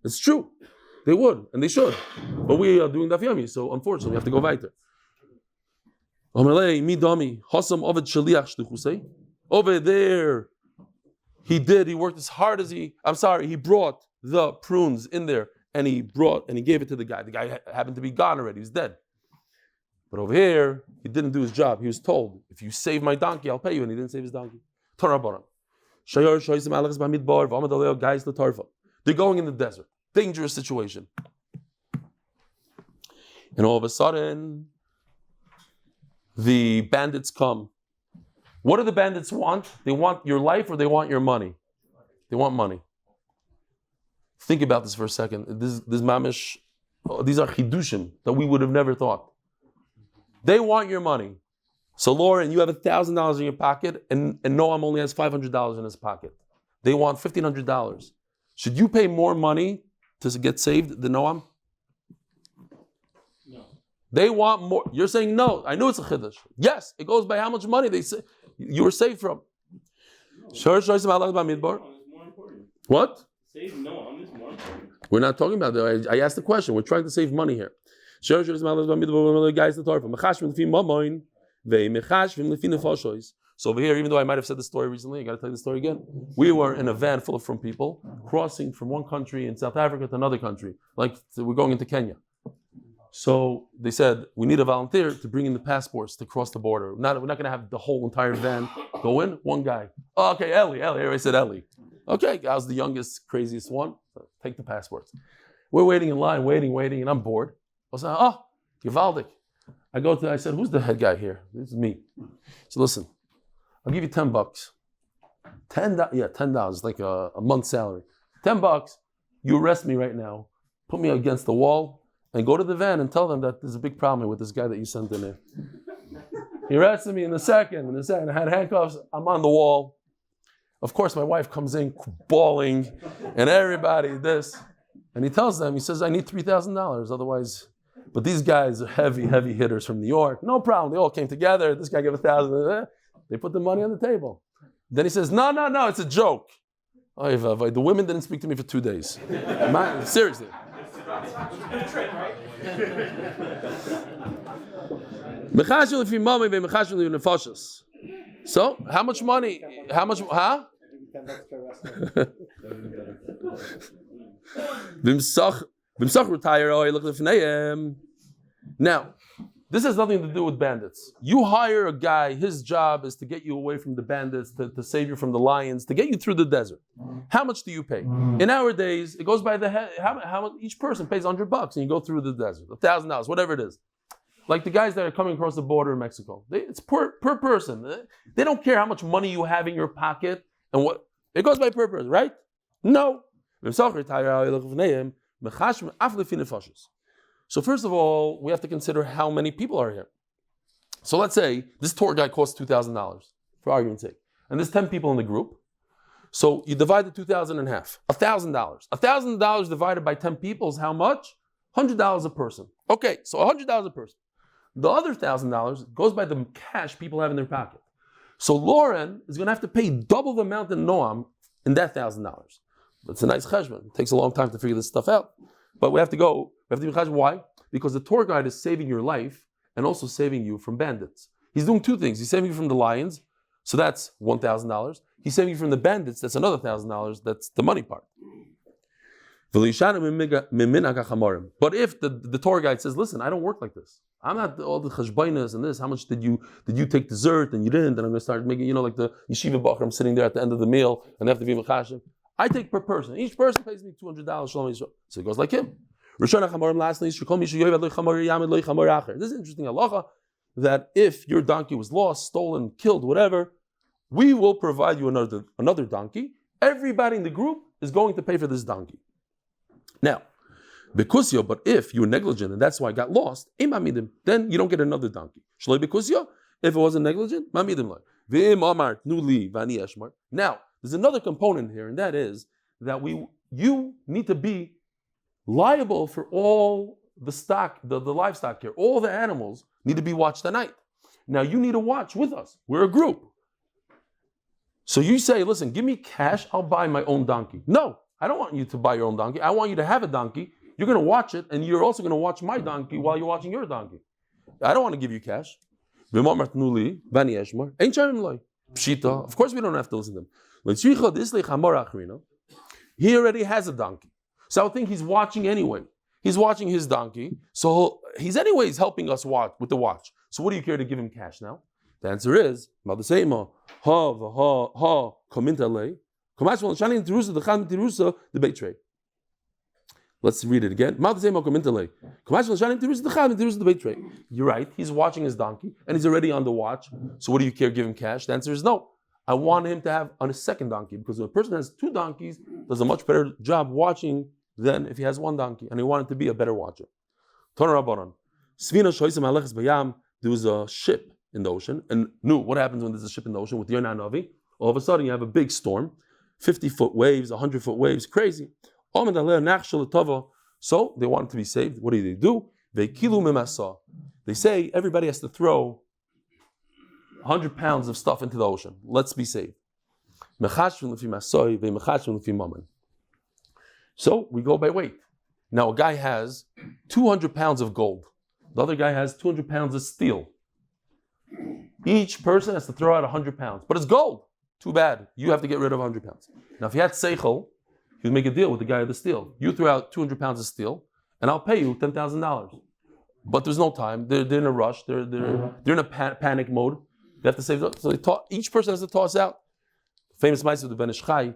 It's true. They would, and they should. But we are doing Daf Yomi, so unfortunately, we have to go weiter. Over there, he worked as hard as he brought the prunes in there, and he gave it to the guy. The guy happened to be gone already, he was dead. But over here, he didn't do his job. He was told, if you save my donkey, I'll pay you, and he didn't save his donkey. Torah Baran. They're going in the desert. Dangerous situation. And all of a sudden, the bandits come. What do the bandits want? They want your life or they want your money? They want money. Think about this for a second. This mamish, these are chidushim that we would have never thought. They want your money. So Lauren, you have $1,000 in your pocket and Noam only has $500 in his pocket. They want $1,500. Should you pay more money to get saved than Noam? No. They want more. You're saying no. I know it's a chiddush. Yes, it goes by how much money they say you were saved from. No. What? Save Noam is more important. We're not talking about that. I asked the question. We're trying to save money here. So over here, even though I might have said the story recently, I got to tell you the story again. We were in a van full of people crossing from one country in South Africa to another country. Like we're going into Kenya. So they said, we need a volunteer to bring in the passports to cross the border. We're not going to have the whole entire van go in. One guy. Oh, okay, Eli. I said Eli. Okay, I was the youngest, craziest one. So take the passports. We're waiting in line, waiting, and I'm bored. I was like, Givaldik. I said, who's the head guy here? This is me. So listen, I'll give you $10. $10, like a month's salary. $10, you arrest me right now, put me against the wall, and go to the van and tell them that there's a big problem with this guy that you sent in there. He arrested me in a second. I had handcuffs, I'm on the wall. Of course, my wife comes in bawling, and everybody this. And he tells them, he says, I need $3,000, otherwise... But these guys are heavy hitters from New York. No problem. They all came together. This guy gave $1,000. They put the money on the table. Then he says, no, it's a joke. The women didn't speak to me for 2 days. Seriously. So, how much money? Huh? Now, this has nothing to do with bandits. You hire a guy, his job is to get you away from the bandits, to save you from the lions, to get you through the desert. How much do you pay? In our days, it goes by the head, how much each person pays $100 and you go through the desert, $1,000, whatever it is. Like the guys that are coming across the border in Mexico. It's per person. They don't care how much money you have in your pocket and what. It goes by per person, right? So So first of all, we have to consider how many people are here. So let's say this tour guide costs $2,000, for argument's sake. And there's 10 people in the group. So you divide the 2,000 in half, $1,000. $1,000 divided by 10 people is how much? $100 a person. Okay, so $100 a person. The other $1,000 goes by the cash people have in their pocket. So Lauren is going to have to pay double the amount in Noam in that $1,000. That's a nice cheshbon. It takes a long time to figure this stuff out. But we have to be cheshbon. Why? Because the tour guide is saving your life and also saving you from bandits. He's doing two things. He's saving you from the lions, so that's $1,000. He's saving you from the bandits, that's another $1,000. That's the money part. But if the tour guide says, listen, I don't work like this. I'm not all the cheshbainas and this. How much did you take dessert and you didn't? And I'm going to start making, like the yeshiva bacher, I'm sitting there at the end of the meal and they have to be mechashem. I take per person. Each person pays me $200. So it goes like him. This is interesting halacha that if your donkey was lost, stolen, killed, whatever, we will provide you another donkey. Everybody in the group is going to pay for this donkey. Now, but if you were negligent and that's why I got lost, then you don't get another donkey. If it wasn't negligent, now, there's another component here, and that is that you need to be liable for all the stock, the livestock here. All the animals need to be watched at night. Now you need to watch with us. We're a group. So you say, listen, give me cash, I'll buy my own donkey. No, I don't want you to buy your own donkey. I want you to have a donkey. You're going to watch it, and you're also going to watch my donkey while you're watching your donkey. I don't want to give you cash. Of course we don't have to listen to them. He already has a donkey. So I would think he's watching anyway. He's watching his donkey. So he's anyways helping us watch with the watch. So what do you care to give him cash now? The answer is, let's read it again. You're right, he's watching his donkey and he's already on the watch. So what do you care, give him cash? The answer is no. I want him to have on a second donkey, because when a person has two donkeys, does a much better job watching than if he has one donkey, and he wanted to be a better watcher. There was a ship in the ocean, and what happens when there's a ship in the ocean with Yonah Navi? All of a sudden you have a big storm, 50-foot waves, 100-foot waves, crazy. So they wanted to be saved. What do? They say everybody has to throw 100 pounds of stuff into the ocean. Let's be saved. So we go by weight. Now a guy has 200 pounds of gold. The other guy has 200 pounds of steel. Each person has to throw out 100 pounds. But it's gold. Too bad. You have to get rid of 100 pounds. Now if you had seichel, you'd make a deal with the guy of the steel. You throw out 200 pounds of steel, and I'll pay you $10,000. But there's no time. They're in a rush. They're in a panic mode. They have to save. So each person has to toss out. Famous mitzvah of the Ben Ish Chai.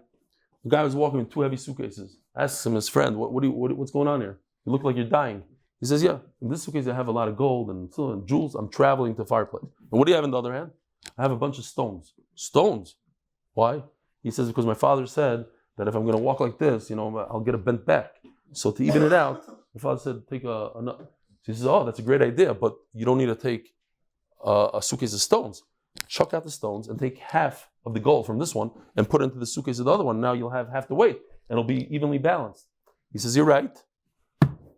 The guy was walking with two heavy suitcases. Asks him, his friend, what's going on here? You look like you're dying. He says, yeah, in this suitcase I have a lot of gold and jewels. I'm traveling to fireplace. And what do you have in the other hand? I have a bunch of stones. Stones? Why? He says, because my father said that if I'm going to walk like this, I'll get a bent back. So to even it out, my father said, take a nut. So he says, oh, that's a great idea, but you don't need to take a suitcase of stones. Chuck out the stones and take half of the gold from this one and put it into the suitcase of the other one. Now you'll have half the weight and it'll be evenly balanced. He says, you're right.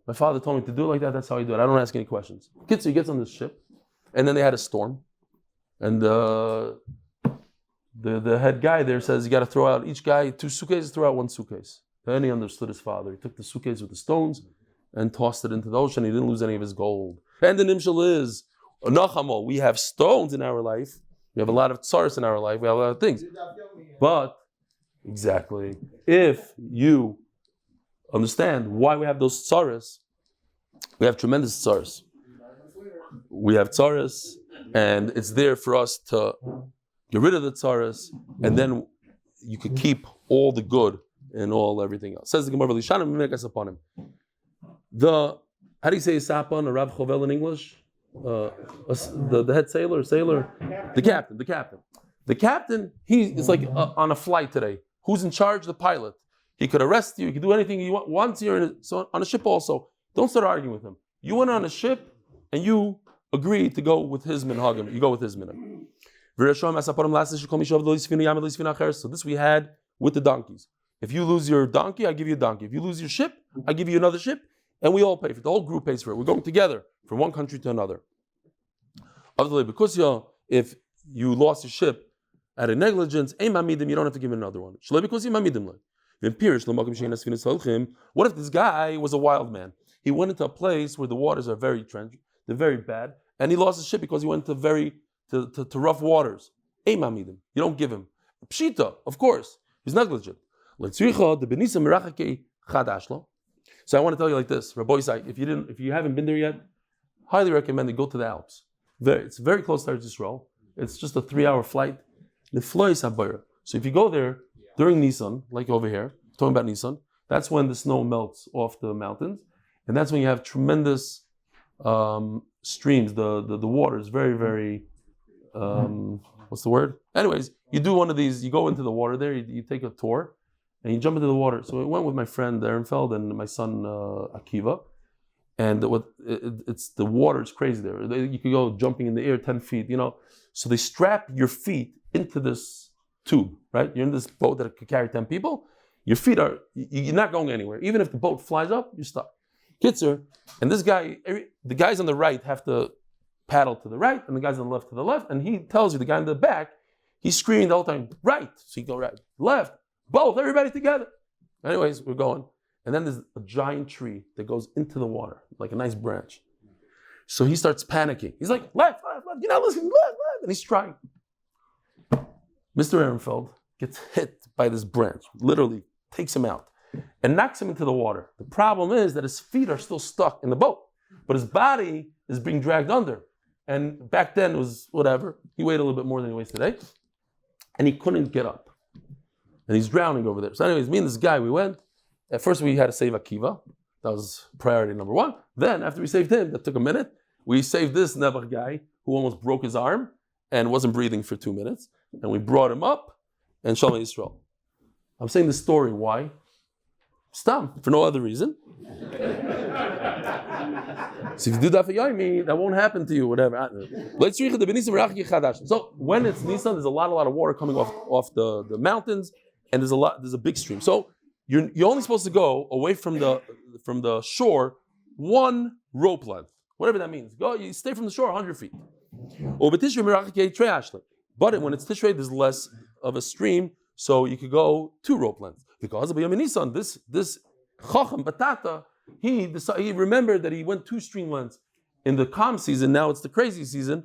My father told me to do it like that. That's how I do it. I don't ask any questions. So he gets on this ship, and then they had a storm. And the head guy there says, you got to throw out, each guy, 2 suitcases, throw out 1 suitcase. Then he understood his father. He took the suitcase with the stones and tossed it into the ocean. He didn't lose any of his gold. And the nimshal is, Nachamo, we have stones in our life. We have a lot of tsaris in our life. We have a lot of things. But, exactly, if you understand why we have those tsaris, we have tremendous tsaris. We have tsaris, and it's there for us to get rid of the tsaris, and then you could keep all the good and everything else. Says the Gemara, upon him. How do you say Sapan or Rav Chovel in English? The head sailor, the captain. The captain, he is like on a flight today. Who's in charge? The pilot. He could arrest you. He could do anything he wants. You're on a ship also. Don't start arguing with him. You went on a ship and you agreed to go with his minhagim. You go with his minhag. So this we had with the donkeys. If you lose your donkey, I give you a donkey. If you lose your ship, I give you another ship, and we all pay for it. The whole group pays for it. We're going together from one country to another. Because if you lost your ship out of negligence, you don't have to give him another one. What if this guy was a wild man? He went into a place where the waters are very trench, they're very bad, and he lost his ship because he went to rough waters. You don't give him. Pshita, of course, he's negligent. So I want to tell you like this, Rabbi Isai, if you haven't been there yet, highly recommend to go to the Alps. It's very close to Eretz Yisrael. It's just a 3-hour flight. So if you go there during Nisan, like over here, talking about Nisan, that's when the snow melts off the mountains, and that's when you have tremendous streams. The water is very, very what's the word? Anyways, you do one of these. You go into the water there. You take a tour, and you jump into the water. So I went with my friend Ehrenfeld and my son Akiva, and it's the water is crazy there. You could go jumping in the air 10 feet. So they strap your feet into this tube, right? You're in this boat that could carry 10 people. Your feet you're not going anywhere. Even if the boat flies up, you're stuck. Kitzer, and this guy, the guys on the right have to paddle to the right, and the guys on the left, and he tells you, the guy in the back, he's screaming the whole time, right. So you go right, left, both, everybody together. Anyways, we're going. And then there's a giant tree that goes into the water, like a nice branch. So he starts panicking. He's like, left, you're not listening, left. And he's trying. Mr. Ehrenfeld gets hit by this branch, literally takes him out, and knocks him into the water. The problem is that his feet are still stuck in the boat, but his body is being dragged under. And back then it was whatever. He weighed a little bit more than he weighs today. And he couldn't get up. And he's drowning over there. So anyways, me and this guy, we went. At first we had to save Akiva. That was priority number one. Then after we saved him, that took a minute, we saved this Nebuch guy who almost broke his arm and wasn't breathing for 2 minutes. And we brought him up and Shalom Yisrael. I'm saying this story, why? Stam, for no other reason. So if you do Daf Yomi, that won't happen to you, whatever. So when it's Nisan, there's a lot of water coming off the mountains, and there's a big stream. So you're only supposed to go away from the shore 1 rope length, whatever that means. You stay from the shore 100 feet. But when it's Tishrei, there's less of a stream, so you could go 2 rope lengths. Because of Yom Nisan, this Chacham Batata, he remembered that he went 2 stream lengths in the calm season. Now it's the crazy season.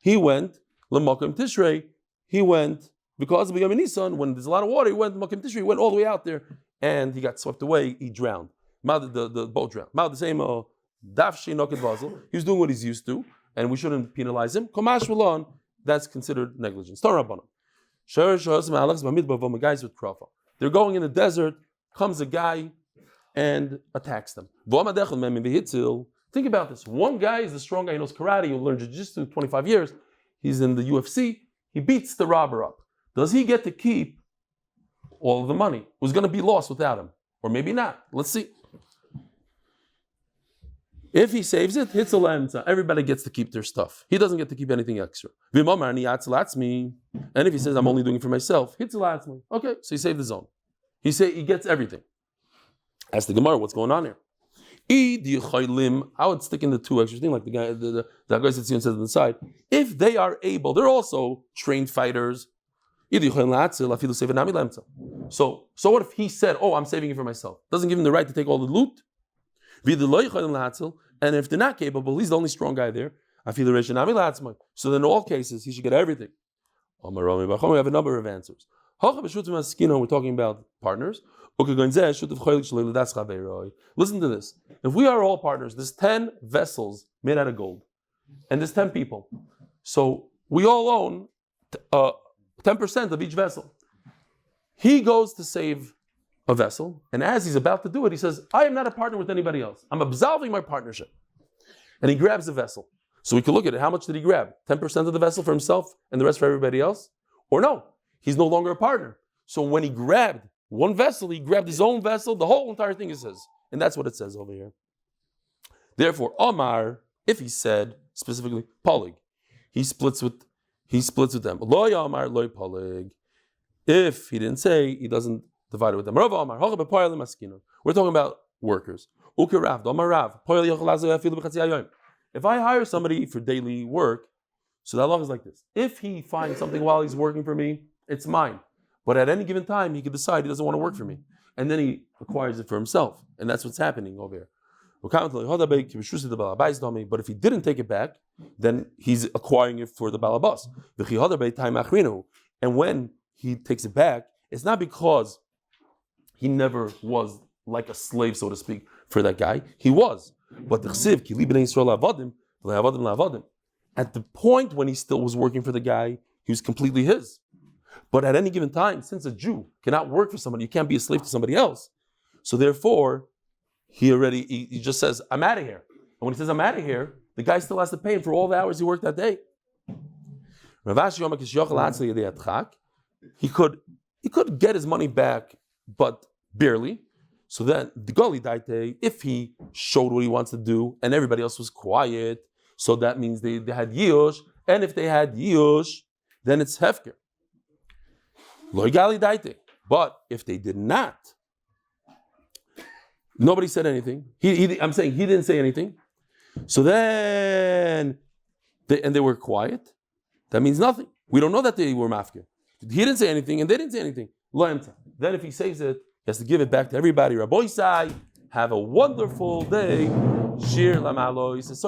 He went L'Makom Tishrei. He went because of Yom Nisan. When there's a lot of water, he went L'Makom Tishrei. He went all the way out there, and he got swept away. He drowned. The boat drowned. The same Daf Sheinok Basel. He was doing what he's used to, and we shouldn't penalize him. Komash V'lon, that's considered negligence. Torah Rabbanan. They're going in the desert. Comes a guy and attacks them. Think about this. One guy is the strong guy. He knows karate. He learned jiu-jitsu 25 years. He's in the UFC. He beats the robber up. Does he get to keep all of the money? It was going to be lost without him. Or maybe not. Let's see. If he saves it, everybody gets to keep their stuff. He doesn't get to keep anything extra. And if he says, I'm only doing it for myself, okay, so he saved his own. He gets everything. Ask the Gemara, what's going on here? I would stick in the 2 extra things, like the guy, the guy says on the side. If they are able, they're also trained fighters. So what if he said, I'm saving it for myself? Doesn't give him the right to take all the loot. And if they're not capable, he's the only strong guy there. So then in all cases, he should get everything. We have a number of answers. We're talking about partners. Listen to this. If we are all partners, there's 10 vessels made out of gold, and there's 10 people. So we all own 10% of each vessel. He goes to save a vessel, and as he's about to do it, he says, I am not a partner with anybody else. I'm absolving my partnership. And he grabs the vessel. So we can look at it. How much did he grab? 10% of the vessel for himself and the rest for everybody else? Or no, he's no longer a partner. So when he grabbed one vessel, he grabbed his own vessel, the whole entire thing, it says. And that's what it says over here. Therefore, Omar, if he said specifically polig, he splits with them. Loy Omar, loy polig. If he didn't say, he doesn't divide it with them. Rav Omar, we're talking about workers. If I hire somebody for daily work, so the halacha is like this. If he finds something while he's working for me, it's mine. But at any given time, he could decide he doesn't want to work for me. And then he acquires it for himself. And that's what's happening over here. But if he didn't take it back, then he's acquiring it for the balabas. And when he takes it back, it's not because he never was like a slave, so to speak, for that guy. He was. But at the point when he still was working for the guy, he was completely his. But at any given time, since a Jew cannot work for somebody, you can't be a slave to somebody else. So therefore, he just says, I'm out of here. And when he says, I'm out of here, the guy still has to pay him for all the hours he worked that day. He could get his money back, but barely. So then, if he showed what he wants to do and everybody else was quiet, so that means they had Yush, and if they had Yush, then it's Hefker. But if they did not, nobody said anything. I'm saying he didn't say anything. So then, they were quiet. That means nothing. We don't know that they were mafkir. He didn't say anything, and they didn't say anything. Then if he saves it, he has to give it back to everybody. Rabbi Isai, have a wonderful day. Shir lamalo. He says,